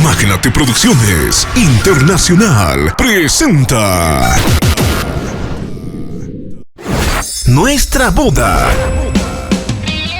Magnate Producciones Internacional presenta Nuestra Boda.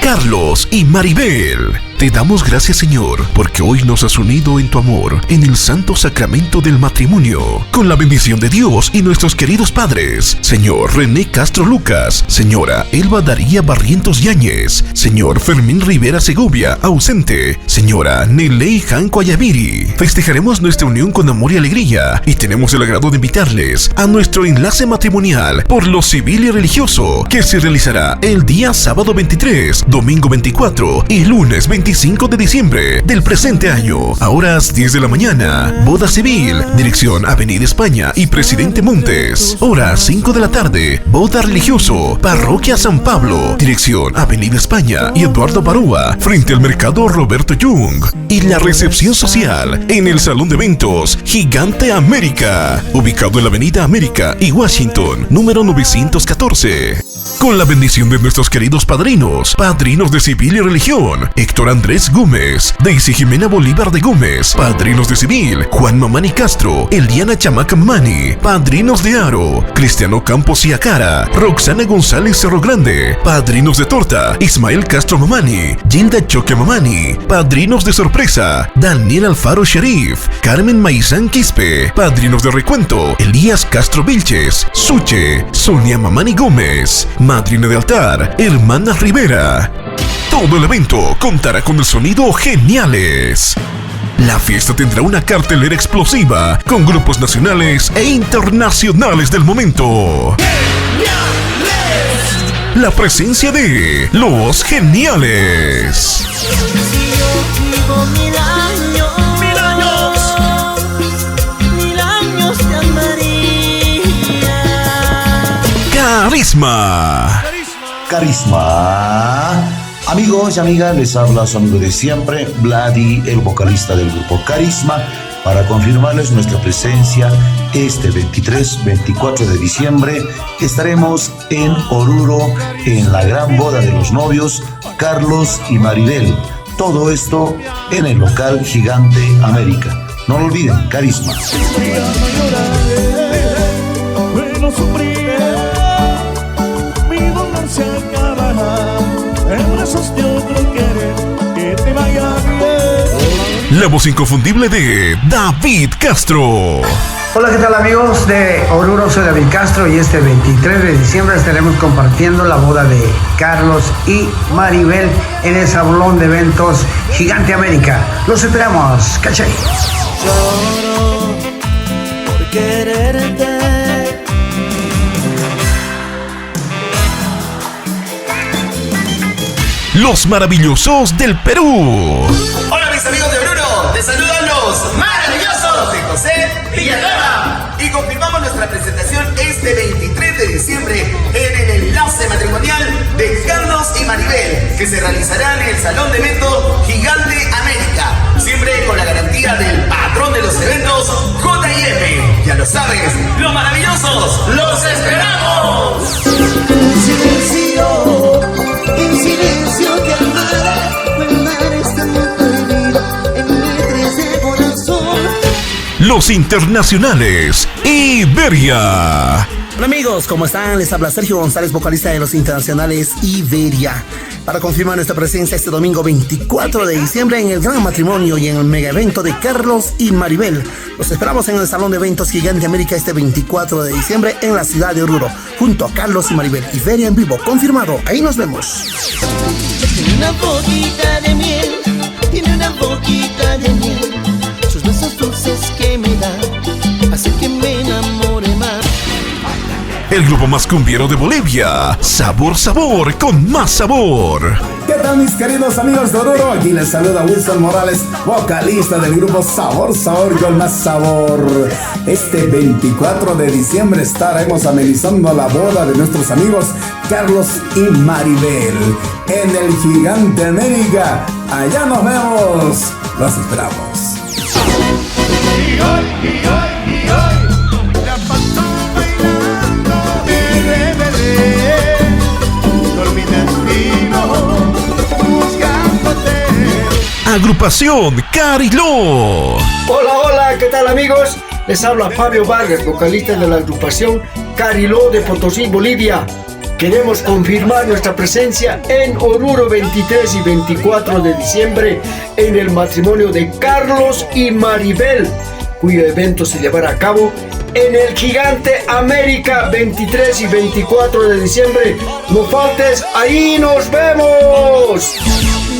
Carlos y Maribel. Te damos gracias, Señor, porque hoy nos has unido en tu amor, en el santo sacramento del matrimonio, con la bendición de Dios y nuestros queridos padres, Señor René Castro Lucas, Señora Elba Daría Barrientos Yáñez, Señor Fermín Rivera Segovia, ausente, Señora Neley Janco Ayaviri. Festejaremos nuestra unión con amor y alegría, y tenemos el agrado de invitarles a nuestro enlace matrimonial por lo civil y religioso, que se realizará el día sábado 23, domingo 24 y lunes 25 de diciembre del presente año, a horas 10 de la mañana. Boda civil, dirección Avenida España y Presidente Montes. Horas 5 de la tarde, boda religioso, Parroquia San Pablo, dirección Avenida España y Eduardo Barúa, frente al Mercado Roberto Jung. Y la recepción social en el Salón de Eventos Gigante América, ubicado en la Avenida América y Washington, número 914. Con la bendición de nuestros queridos padrinos de civil y religión, Héctor Andrés Gómez, Daisy Jimena Bolívar de Gómez, padrinos de civil, Juan Mamani Castro, Eliana Chamaca Mamani, padrinos de aro, Cristiano Campos y Acara, Roxana González Cerro Grande, padrinos de torta, Ismael Castro Mamani, Gilda Choque Mamani, padrinos de sorpresa, Daniel Alfaro Sharif, Carmen Maizán Quispe, padrinos de recuento, Elías Castro Vilches, Suche, Sonia Mamani Gómez, madrina de altar, Hermana Rivera. Todo el evento contará con el sonido Geniales. La fiesta tendrá una cartelera explosiva con grupos nacionales e internacionales del momento. La presencia de Los Geniales. Carisma. Amigos y amigas, les habla su amigo de siempre, Vladi, el vocalista del grupo Carisma, para confirmarles nuestra presencia este 23, 24 de diciembre. Estaremos en Oruro en la gran boda de los novios, Carlos y Maribel. Todo esto en el local Gigante América. No lo olviden, Carisma. Se acabará en brazos de otro querer, que te vaya bien. La voz inconfundible de David Castro. Hola, ¿qué tal, amigos de Oruro? Soy David Castro y este 23 de diciembre estaremos compartiendo la boda de Carlos y Maribel en el Salón de Eventos Gigante América. Los esperamos, ¿cachai? Lloro por quererte. Los maravillosos del Perú. Hola, mis amigos de Oruro, te saludan los maravillosos de José Villanueva y confirmamos nuestra presentación este 23 de diciembre en el enlace matrimonial de Carlos y Maribel, que se realizará en el Salón de Eventos Gigante América, siempre con la garantía del patrón de los eventos, J&M. Ya lo sabes, los maravillosos, los esperamos. En silencio te amaré, el mar está muy prohibido en letras de corazón. Los internacionales Iberia. Hola amigos, ¿cómo están? Les habla Sergio González, vocalista de Los Internacionales Iberia, para confirmar nuestra presencia este domingo 24 de diciembre en el gran matrimonio y en el mega evento de Carlos y Maribel. Los esperamos en el Salón de Eventos Gigante América este 24 de diciembre en la ciudad de Oruro, junto a Carlos y Maribel. Iberia en vivo, confirmado. Ahí nos vemos. Tiene una boquita de miel, tiene una boquita de miel. Sus besos dulces que me da hacen que me enamore más. El grupo más cumbiero de Bolivia, Sabor Sabor con más sabor. ¿Qué tal, mis queridos amigos de Oruro? Aquí les saluda Wilson Morales, vocalista del grupo Sabor Sabor con más sabor. Este 24 de diciembre estaremos amenizando la boda de nuestros amigos Carlos y Maribel en el Gigante América. Allá nos vemos. Los esperamos. Y hoy la paso bailando, con mi destino buscándote. Agrupación Cariló. Hola, hola, ¿qué tal amigos? Les habla Fabio Vargas, vocalista de la agrupación Cariló de Potosí, Bolivia. Queremos confirmar nuestra presencia en Oruro 23 y 24 de diciembre en el matrimonio de Carlos y Maribel, cuyo evento se llevará a cabo en el Gigante América 23 y 24 de diciembre. No faltes, ahí nos vemos.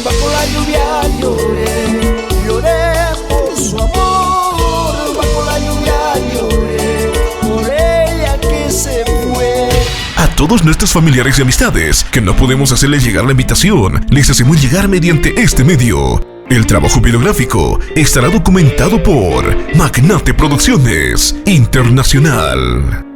Bajo la lluvia lloré, lloré por su amor. Bajo la lluvia lloré por ella que se fue. A todos nuestros familiares y amistades que no podemos hacerles llegar la invitación, les hacemos llegar mediante este medio. El trabajo videográfico estará documentado por Magnate Producciones Internacional.